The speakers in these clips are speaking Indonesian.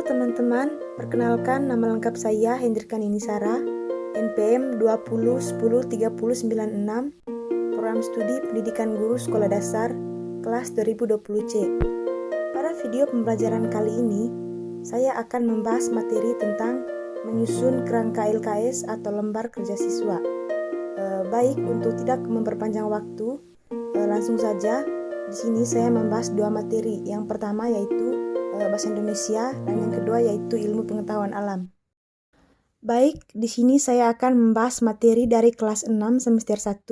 teman-teman, perkenalkan nama lengkap saya Hendrika Ninisara, NPM 20103096, Program Studi Pendidikan Guru Sekolah Dasar, kelas 2020C. Pada video pembelajaran kali ini, saya akan membahas materi tentang menyusun kerangka LKS atau lembar kerja siswa. Baik, untuk tidak memperpanjang waktu, langsung saja. Di sini saya membahas dua materi. Yang pertama yaitu Bahasa Indonesia dan yang kedua yaitu Ilmu Pengetahuan Alam. Baik, di sini saya akan membahas materi dari kelas 6 semester 1,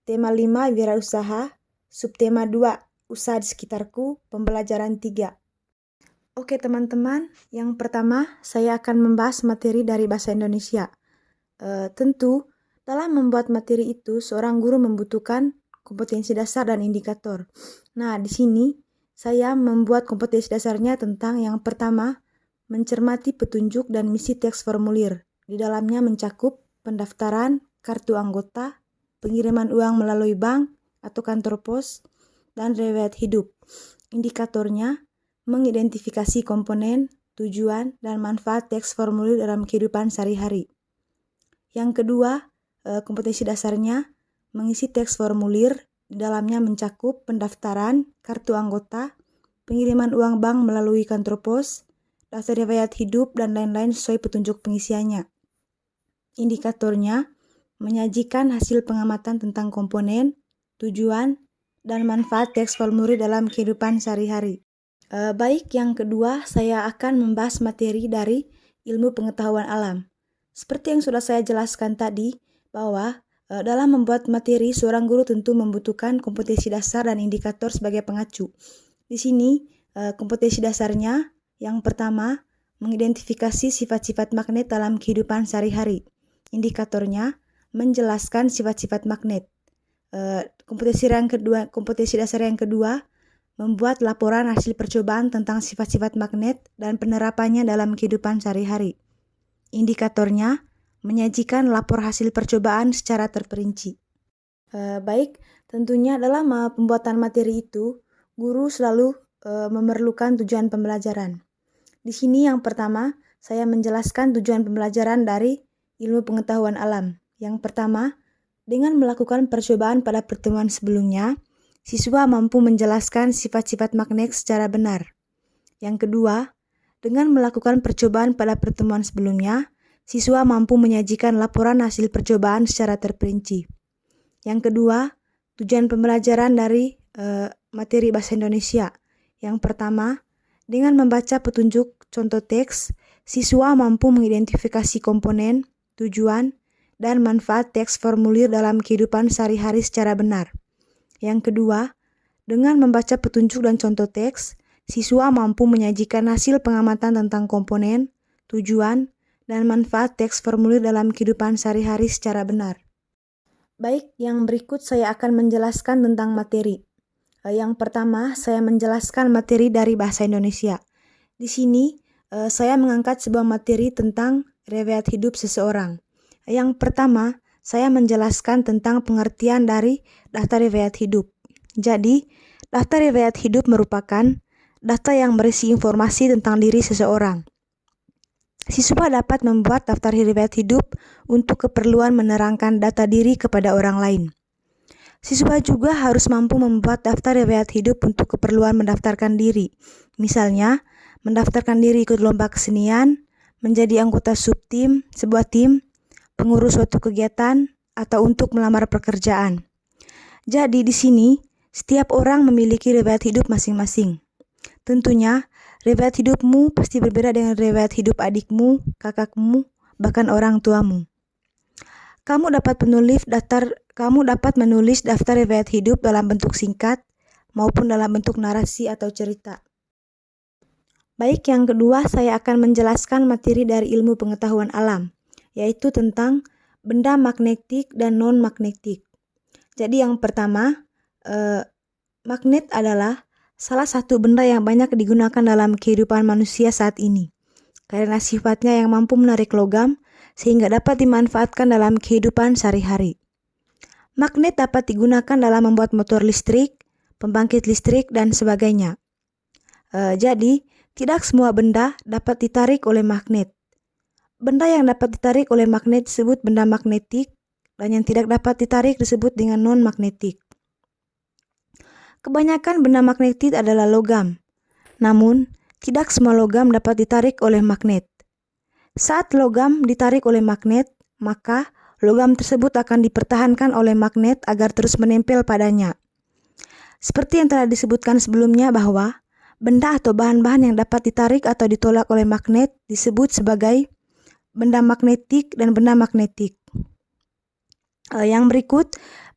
tema 5 wirausaha, subtema 2 usaha di sekitarku, pembelajaran 3. Oke teman-teman, yang pertama saya akan membahas materi dari Bahasa Indonesia. Tentu, dalam membuat materi itu seorang guru membutuhkan kompetensi dasar dan indikator. Nah, di sini saya membuat kompetensi dasarnya tentang yang pertama, mencermati petunjuk dan misi teks formulir. Di dalamnya mencakup pendaftaran, kartu anggota, pengiriman uang melalui bank atau kantor pos, dan riwayat hidup. Indikatornya, mengidentifikasi komponen, tujuan, dan manfaat teks formulir dalam kehidupan sehari-hari. Yang kedua, kompetensi dasarnya, mengisi teks formulir. Di dalamnya mencakup pendaftaran, kartu anggota, pengiriman uang bank melalui kantor pos, daftar riwayat hidup, dan lain-lain sesuai petunjuk pengisiannya. Indikatornya, menyajikan hasil pengamatan tentang komponen, tujuan, dan manfaat teks formulir dalam kehidupan sehari-hari. Baik, yang kedua saya akan membahas materi dari Ilmu Pengetahuan Alam. Seperti yang sudah saya jelaskan tadi, bahwa dalam membuat materi, seorang guru tentu membutuhkan kompetensi dasar dan indikator sebagai pengacu. Di sini, kompetensi dasarnya, yang pertama, mengidentifikasi sifat-sifat magnet dalam kehidupan sehari-hari. Indikatornya, menjelaskan sifat-sifat magnet. Kompetensi dasar yang kedua, membuat laporan hasil percobaan tentang sifat-sifat magnet dan penerapannya dalam kehidupan sehari-hari. Indikatornya, menyajikan lapor hasil percobaan secara terperinci. Baik, tentunya dalam pembuatan materi itu, guru selalu memerlukan tujuan pembelajaran. Di sini yang pertama, saya menjelaskan tujuan pembelajaran dari Ilmu Pengetahuan Alam. Yang pertama, dengan melakukan percobaan pada pertemuan sebelumnya, siswa mampu menjelaskan sifat-sifat magnet secara benar. Yang kedua, dengan melakukan percobaan pada pertemuan sebelumnya, siswa mampu menyajikan laporan hasil percobaan secara terperinci. Yang kedua, tujuan pembelajaran dari materi Bahasa Indonesia. Yang pertama, dengan membaca petunjuk contoh teks, siswa mampu mengidentifikasi komponen, tujuan, dan manfaat teks formulir dalam kehidupan sehari-hari secara benar. Yang kedua, dengan membaca petunjuk dan contoh teks, siswa mampu menyajikan hasil pengamatan tentang komponen, tujuan, dan manfaat teks formulir dalam kehidupan sehari-hari secara benar. Baik, yang berikut saya akan menjelaskan tentang materi. Yang pertama, saya menjelaskan materi dari Bahasa Indonesia. Di sini, saya mengangkat sebuah materi tentang riwayat hidup seseorang. Yang pertama, saya menjelaskan tentang pengertian dari daftar riwayat hidup. Jadi, daftar riwayat hidup merupakan data yang berisi informasi tentang diri seseorang. Siswa dapat membuat daftar riwayat hidup untuk keperluan menerangkan data diri kepada orang lain. Siswa juga harus mampu membuat daftar riwayat hidup untuk keperluan mendaftarkan diri. Misalnya, mendaftarkan diri ikut lomba kesenian, menjadi anggota subtim, sebuah tim, pengurus suatu kegiatan, atau untuk melamar pekerjaan. Jadi di sini, setiap orang memiliki riwayat hidup masing-masing. Tentunya, riwayat hidupmu pasti berbeda dengan riwayat hidup adikmu, kakakmu, bahkan orang tuamu. Kamu dapat menulis daftar riwayat hidup dalam bentuk singkat maupun dalam bentuk narasi atau cerita. Baik, yang kedua saya akan menjelaskan materi dari Ilmu Pengetahuan Alam, yaitu tentang benda magnetik dan non-magnetik. Jadi yang pertama, magnet adalah salah satu benda yang banyak digunakan dalam kehidupan manusia saat ini, karena sifatnya yang mampu menarik logam sehingga dapat dimanfaatkan dalam kehidupan sehari-hari. Magnet dapat digunakan dalam membuat motor listrik, pembangkit listrik, dan sebagainya. Jadi, Tidak semua benda dapat ditarik oleh magnet. Benda yang dapat ditarik oleh magnet disebut benda magnetik, dan yang tidak dapat ditarik disebut dengan non-magnetik. Kebanyakan benda magnetik adalah logam, namun tidak semua logam dapat ditarik oleh magnet. Saat logam ditarik oleh magnet, maka logam tersebut akan dipertahankan oleh magnet agar terus menempel padanya. Seperti yang telah disebutkan sebelumnya bahwa benda atau bahan-bahan yang dapat ditarik atau ditolak oleh magnet disebut sebagai benda magnetik dan benda magnetik. Yang berikut,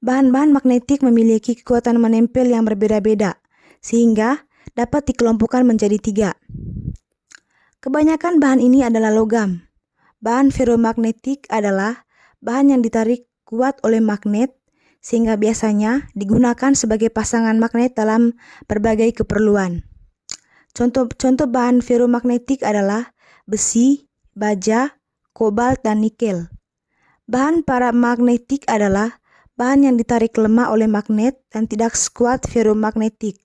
bahan-bahan magnetik memiliki kekuatan menempel yang berbeda-beda, sehingga dapat dikelompokkan menjadi 3. Kebanyakan bahan ini adalah logam. Bahan ferromagnetik adalah bahan yang ditarik kuat oleh magnet, sehingga biasanya digunakan sebagai pasangan magnet dalam berbagai keperluan. Contoh bahan ferromagnetik adalah besi, baja, kobalt, dan nikel. Bahan paramagnetik adalah bahan yang ditarik lemah oleh magnet dan tidak sekuat ferromagnetik.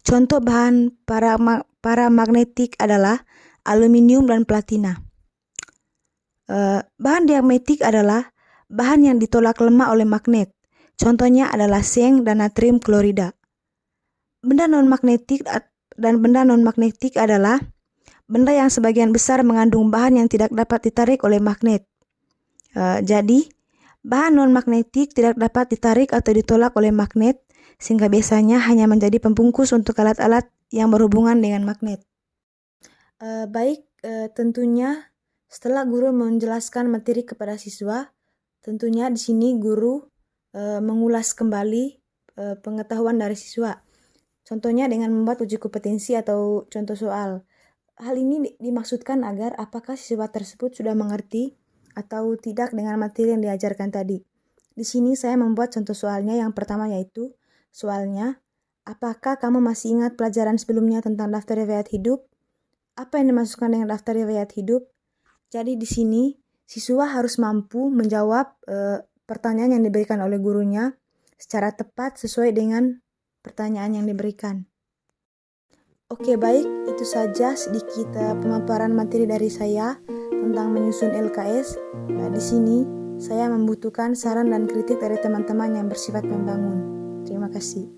Contoh bahan paramagnetik adalah aluminium dan platina. Bahan diamagnetik adalah bahan yang ditolak lemah oleh magnet. Contohnya adalah seng dan natrium klorida. Benda non-magnetik dan benda non-magnetik adalah benda yang sebagian besar mengandung bahan yang tidak dapat ditarik oleh magnet. Jadi, bahan non-magnetik tidak dapat ditarik atau ditolak oleh magnet, sehingga biasanya hanya menjadi pembungkus untuk alat-alat yang berhubungan dengan magnet. Tentunya setelah guru menjelaskan materi kepada siswa, tentunya di sini guru mengulas kembali pengetahuan dari siswa. Contohnya dengan membuat uji kompetensi atau contoh soal. Hal ini dimaksudkan agar apakah siswa tersebut sudah mengerti atau tidak dengan materi yang diajarkan tadi. Di sini saya membuat contoh soalnya. Yang pertama yaitu soalnya, apakah kamu masih ingat pelajaran sebelumnya tentang daftar riwayat hidup? Apa yang dimaksudkan dengan daftar riwayat hidup? Jadi di sini siswa harus mampu menjawab pertanyaan yang diberikan oleh gurunya secara tepat sesuai dengan pertanyaan yang diberikan. Oke, baik, itu saja sedikit pemaparan materi dari saya tentang menyusun LKS. Di sini saya membutuhkan saran dan kritik dari teman-teman yang bersifat membangun. Terima kasih.